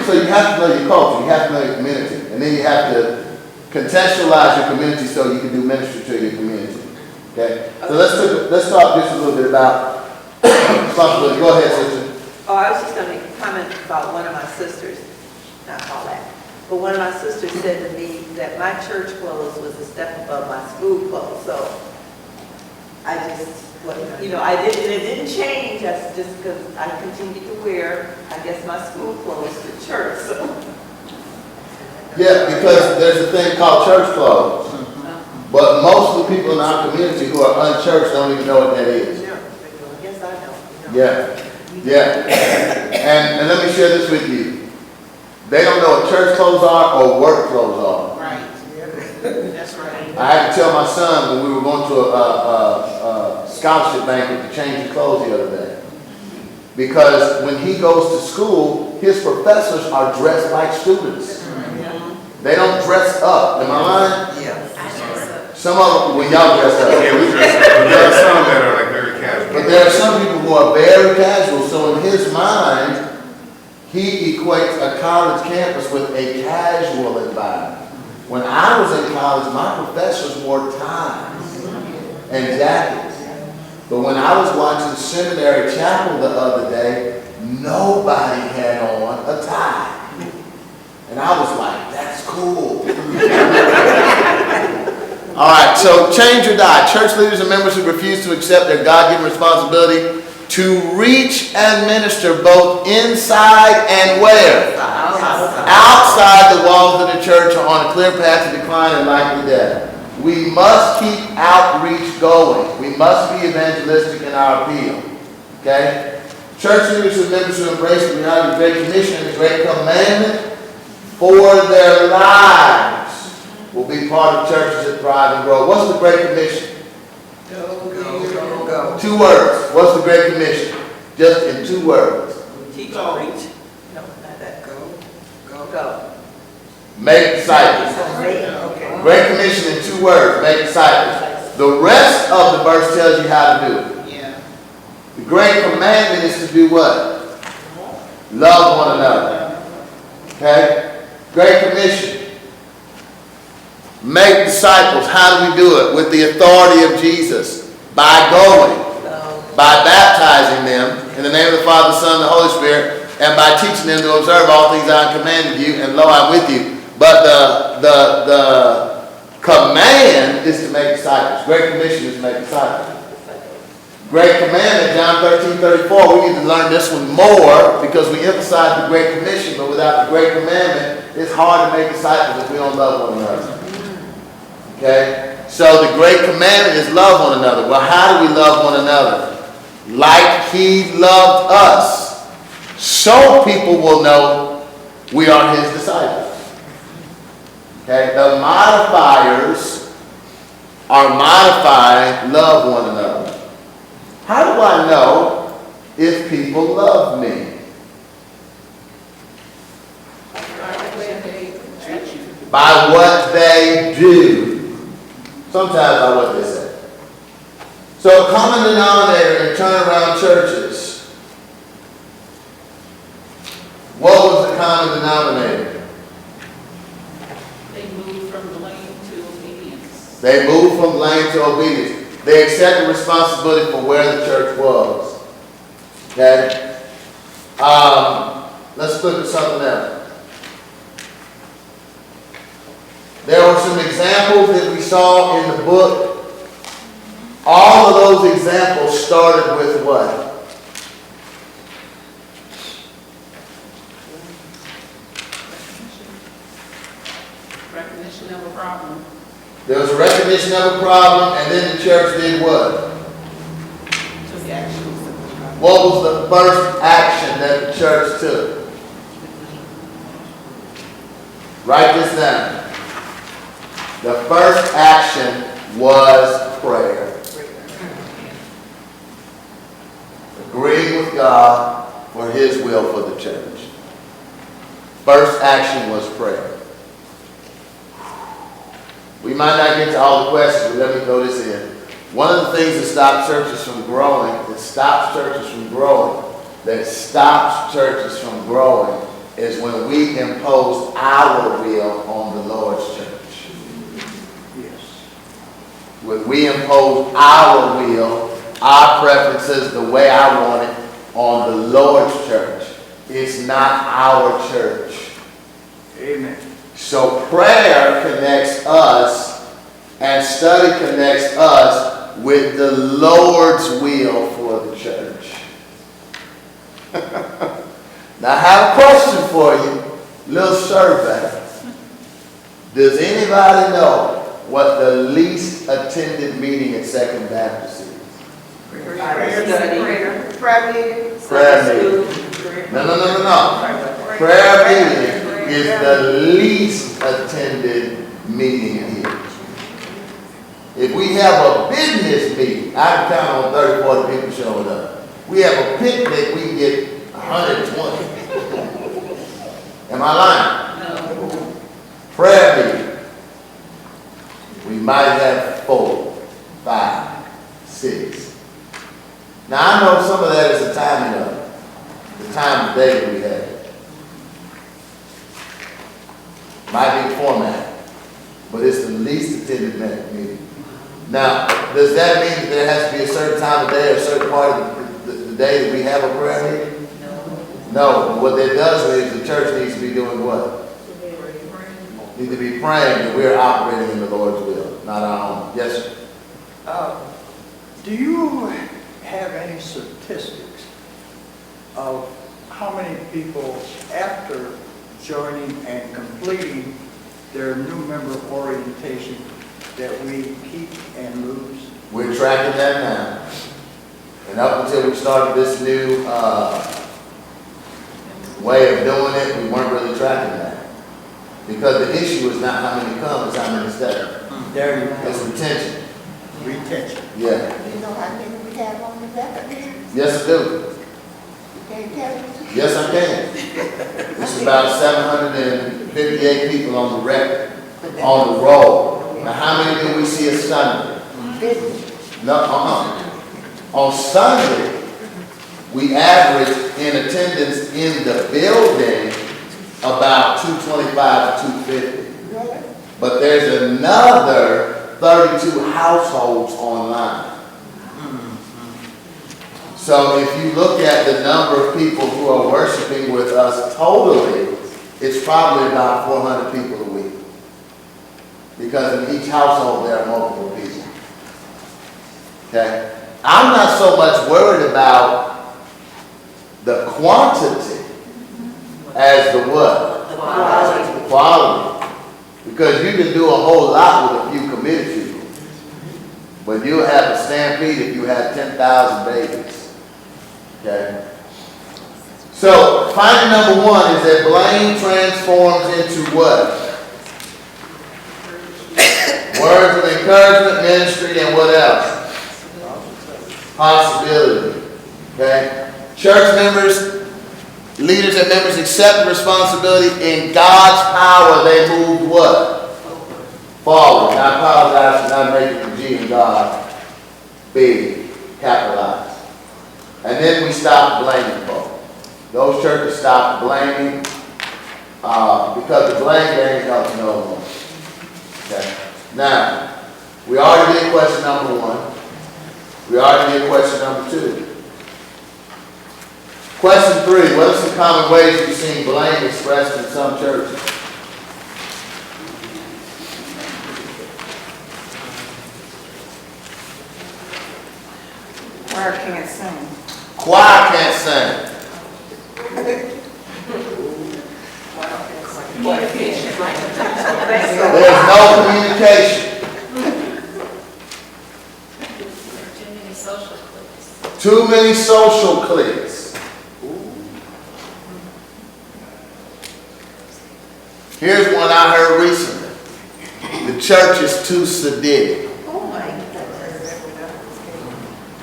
B: So you have to know your culture, you have to know your community, and then you have to contextualize your community so you can do ministry to your community. Okay? So let's talk just a little bit about responsibility. Go ahead, sister.
E: Oh, I was just going to comment about one of my sisters, not all that, but one of my sisters said to me that my church clothes was a step above my school clothes. So I just, you know, it didn't change. That's just because I continued to wear, I guess, my school clothes to church. So.
B: Yeah, because there's a thing called church clothes. But most of the people in our community who are unchurched don't even know what that is.
E: Yes, I know.
B: Yeah. And let me share this with you. They don't know what church clothes are or work clothes are.
G: Right. That's right.
B: I had to tell my son when we were going to a scholarship banquet to change his clothes the other day. Because when he goes to school, his professors are dressed like students. They don't dress up. Am I lying?
C: Yeah.
B: Some of them, when y'all dress up.
F: Yeah, we dress up. But there are some that are like very casual.
B: But there are some people who are very casual. So in his mind, he equates a college campus with a casual environment. When I was in college, my professors wore ties and jackets. But when I was watching Seminary Chapel the other day, nobody had on a tie. And I was like, that's cool. All right, so change or die. Church leaders and members who refuse to accept their God-given responsibility to reach and minister both inside and where? Outside the walls of the church are on a clear path to decline and likely death. We must keep outreach going. We must be evangelistic in our appeal. Okay? Church leaders and members who embrace the reality of the Great Commission and the Great Commandment for their lives will be part of churches that thrive and grow. What's the Great Commission?
C: Go.
B: 2 words. What's the Great Commission? Just in 2 words.
E: Teach and preach? No, not that. Go.
B: Make disciples.
E: Okay.
B: Great Commission in 2 words. Make disciples. The rest of the verse tells you how to do it.
G: Yeah.
B: The Great Commandment is to do what? Love one another. Okay? Great Commission. Make disciples. How do we do it? With the authority of Jesus. By going. By baptizing them in the name of the Father, the Son, and the Holy Spirit, and by teaching them to observe all things I have commanded you, and lo, I'm with you. But the command is to make disciples. Great Commission is to make disciples. Great Commandment, John 13:34. We need to learn this one more because we emphasize the Great Commission, but without the Great Commandment, it's hard to make disciples if we don't love one another. Okay? So the Great Commandment is love one another. Well, how do we love one another? Like He loved us. So people will know we are His disciples. Okay? The modifiers are modifying love one another. How do I know if people love me? By what they do. Sometimes by what they say. So a common denominator in turnaround churches. What was the common denominator?
G: They moved from blame to obedience.
B: They moved from blame to obedience. They accepted responsibility for where the church was. Okay? Let's look at something else. There were some examples that we saw in the book. All of those examples started with what?
G: Recognition of a problem.
B: There was a recognition of a problem, and then the church did what?
G: Took action.
B: What was the first action that the church took? Write this down. The first action was prayer. Agreeing with God for His will for the church. First action was prayer. We might not get to all the questions, but let me throw this in. One of the things that stops churches from growing, is when we impose our will on the Lord's church.
I: Yes.
B: When we impose our will, our preferences, the way I want it, on the Lord's church. It's not our church.
I: Amen.
B: So prayer connects us and study connects us with the Lord's will for the church. Now I have a question for you, little survey. Does anybody know what the least attended meeting at Second Baptist is?
G: Prayer meeting.
B: Prayer meeting. No. Prayer meeting is the least attended meeting here. If we have a business meeting, I can count on 30, 40 people showing up. We have a picnic, we can get 120. Am I lying? No. Prayer meeting. We might have 4, 5, 6. Now I know some of that is the timing of it. The time of day that we have. Might be format, but it's the least attended meeting. Now, does that mean that there has to be a certain time of day or a certain part of the day that we have a prayer meeting? No. What that does is the church needs to be doing what? Need to be praying that we're operating in the Lord's will, not our own. Yes, sir?
I: Do you have any statistics of how many people, after joining and completing their new member orientation, that we keep and lose?
B: We're tracking that now. And up until we started this new way of doing it, we weren't really tracking that. Because the issue is not how many come, it's how many stay.
I: There you go.
B: It's retention.
I: Retention.
B: Yeah.
K: You know how many we have on the record?
B: Yes, I do.
K: You can't tell me?
B: Yes, I can. It's about 758 people on the record, on the roll. Now, how many do we see a Sunday? No, On Sunday, we average in attendance in the building about 225 to 250. But there's another 32 households online. So if you look at the number of people who are worshiping with us totally, it's probably about 400 people a week. Because in each household there are multiple people. Okay? I'm not so much worried about the quantity as the what?
C: The quality.
B: Quality. Because you can do a whole lot with a few committed people. But you'll have a stampede if you have 10,000 babies. Okay? So, finding number 1 is that blame transforms into what? Words of encouragement, ministry, and what else? Possibility. Okay? Church members, leaders and members accept responsibility. In God's power, they move what? Forward. I apologize for not making the G in God big, capitalized. And then we stop blaming folks. Those churches stop blaming because the blame game helps no more. Okay? Now, we already did question number 1. We already did question number 2. Question 3, what are some common ways you've seen blame expressed in some churches?
C: Choir can't sing.
B: Choir can't sing. There's no communication. Too many social cliques. Here's one I heard recently. The church is too sadic.
C: Oh my goodness.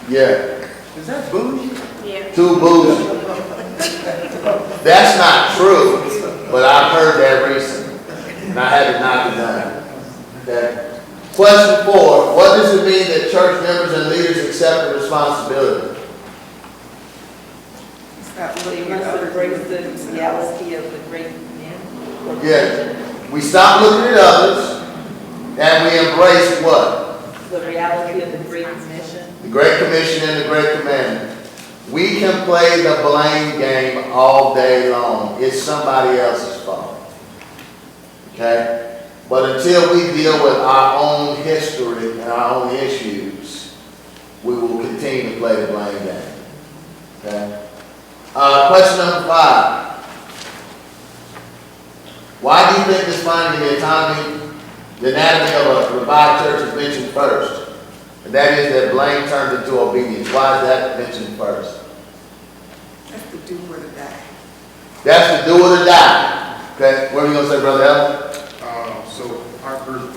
B: Yeah.
I: Is that bougie?
B: Too bougie. That's not true, but I've heard that recently. And I had to knock it down. Okay. Question 4. What does it mean that church members and leaders accept the responsibility?
E: So you must embrace the reality of the great men.
B: Yeah. We stop looking at others and we embrace what?
E: The reality of the Great Commission.
B: The Great Commission and the Great Commandment. We can play the blame game all day long. It's somebody else's fault. Okay? But until we deal with our own history and our own issues, we will continue to play the blame game. Okay? Question number 5. Why do you think this finding the anatomy of a revived church is mentioned first? And that is that blame turned into obedience. Why is that mentioned first?
K: That's the do or the die.
B: That's the do or the die. Okay, what are you going to say, Brother Allen?
F: So our group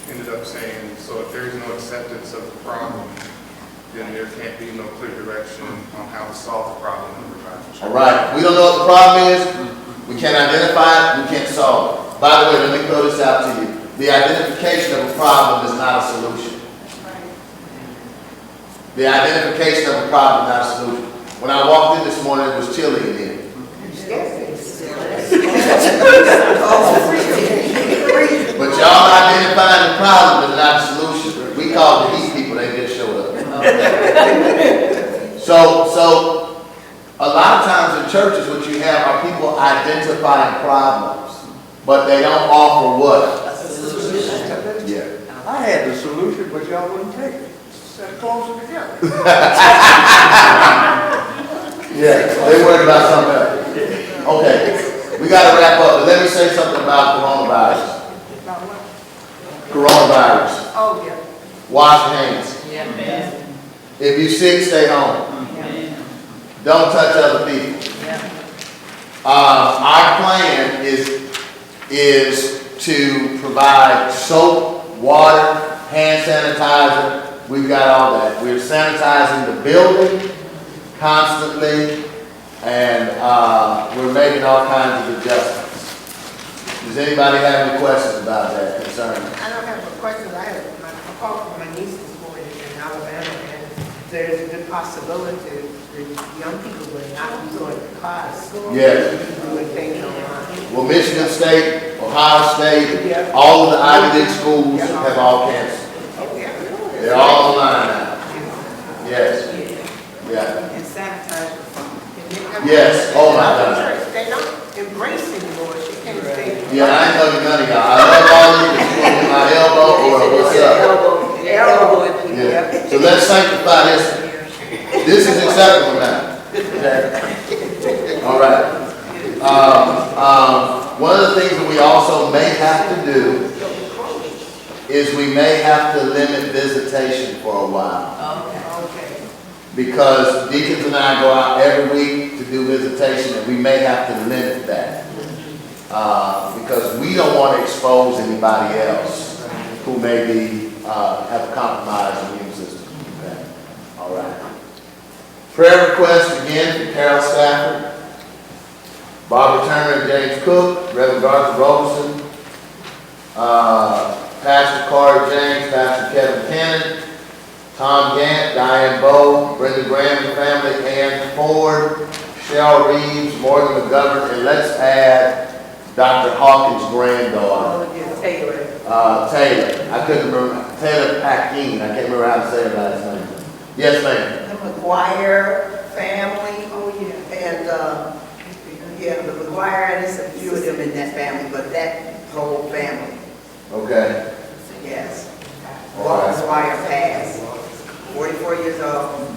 F: ended up saying, so if there is no acceptance of the problem, then there can't be no clear direction on how to solve the problem of revival church.
B: All right, we don't know what the problem is. We can't identify it. We can't solve it. By the way, let me throw this out to you. The identification of a problem is not a solution. The identification of a problem is not a solution. When I walked in this morning, it was chilly in here. But y'all identifying the problem is not the solution. We called the heat people, they just showed up. So a lot of times in churches what you have are people identifying problems, but they don't offer what?
E: A solution.
B: Yeah.
I: I had the solution, but y'all wouldn't take it. Set closer together.
B: Yeah, they worried about something else. Okay, we got to wrap up, but let me say something about coronavirus. Coronavirus.
K: Oh, yeah.
B: Wash your hands.
E: Yeah.
B: If you're sick, stay home. Don't touch other people. Our plan is to provide soap, water, hand sanitizer. We've got all that. We're sanitizing the building constantly, and we're making all kinds of adjustments. Does anybody have any questions about that concern?
K: I don't have a question. I have a call from my niece this morning in Alabama, and there's a good possibility that young people will not be going to class.
B: Yes.
K: Doing things online.
B: Well, Michigan State, Ohio State,
K: Yeah.
B: all of the Ivy League schools have all canceled.
K: Oh, yeah.
B: They're all online now. Yes. Yeah.
K: And sanitizer.
B: Yes. Oh, my God.
K: They don't embrace anymore. She can't stay.
B: Yeah, I ain't know you none of y'all. I love all of you. Just want to get my elbow or what's up?
E: Elbow in people.
B: Yeah. So let's sanctify this. This is acceptable now. Okay. All right. One of the things that we also may have to do is we may have to limit visitation for a while.
K: Okay.
B: Because deacons and I go out every week to do visitation, and we may have to limit that. Because we don't want to expose anybody else who may be, have a compromised immune system. Okay. All right. Prayer request again for Carol Stafford, Barbara Turner and James Cook, Reverend Garth Robeson, Pastor Corey James, Pastor Kevin Cannon, Tom Gant, Diane Bowe, Brenda Graham and family, Ann Ford, Cheryl Reeves, Morgan McGovern, and let's add Dr. Hawkins' granddaughter,
E: Taylor.
B: Taylor. I couldn't remember, Taylor Paquin. I can't remember how to say her last name. Yes, ma'am.
L: The McGuire family. Oh, yeah. And, the McGuire, and there's a few of them in that family, but that whole family,
B: Okay.
L: yes.
B: All right.
L: McGuire passed, 44 years old.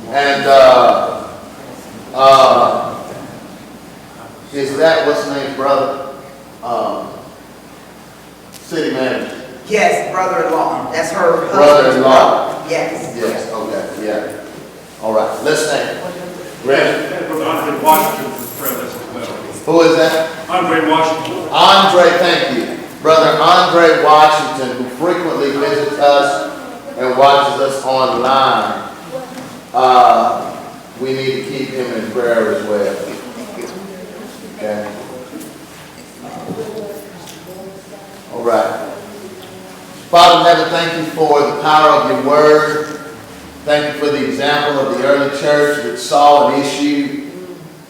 B: And, is that, what's his name's brother? City manager.
L: Yes, brother-in-law, that's her husband's
B: Brother-in-law.
L: brother. Yes.
B: Yes, okay, yeah. All right, let's stand. Ready?
D: And Brother Andre Washington for prayer list as well.
B: Who is that?
D: Andre Washington.
B: Andre, thank you. Brother Andre Washington, who frequently visits us and watches us online. We need to keep him in prayer as well. Okay? All right. Father in heaven, thank you for the power of your word. Thank you for the example of the early church that saw an issue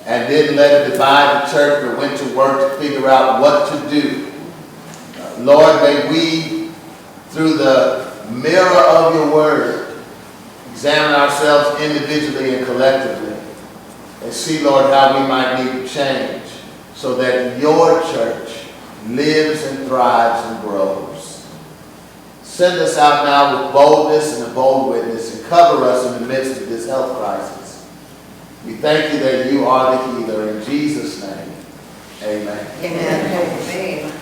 B: and didn't let it divide the church, but went to work to figure out what to do. Lord, may we, through the mirror of your word, examine ourselves individually and collectively and see, Lord, how we might need to change so that your church lives and thrives and grows. Send us out now with boldness and a bold witness and cover us in the midst of this health crisis. We thank you that you are the healer. In Jesus' name, amen.
L: Amen. Amen.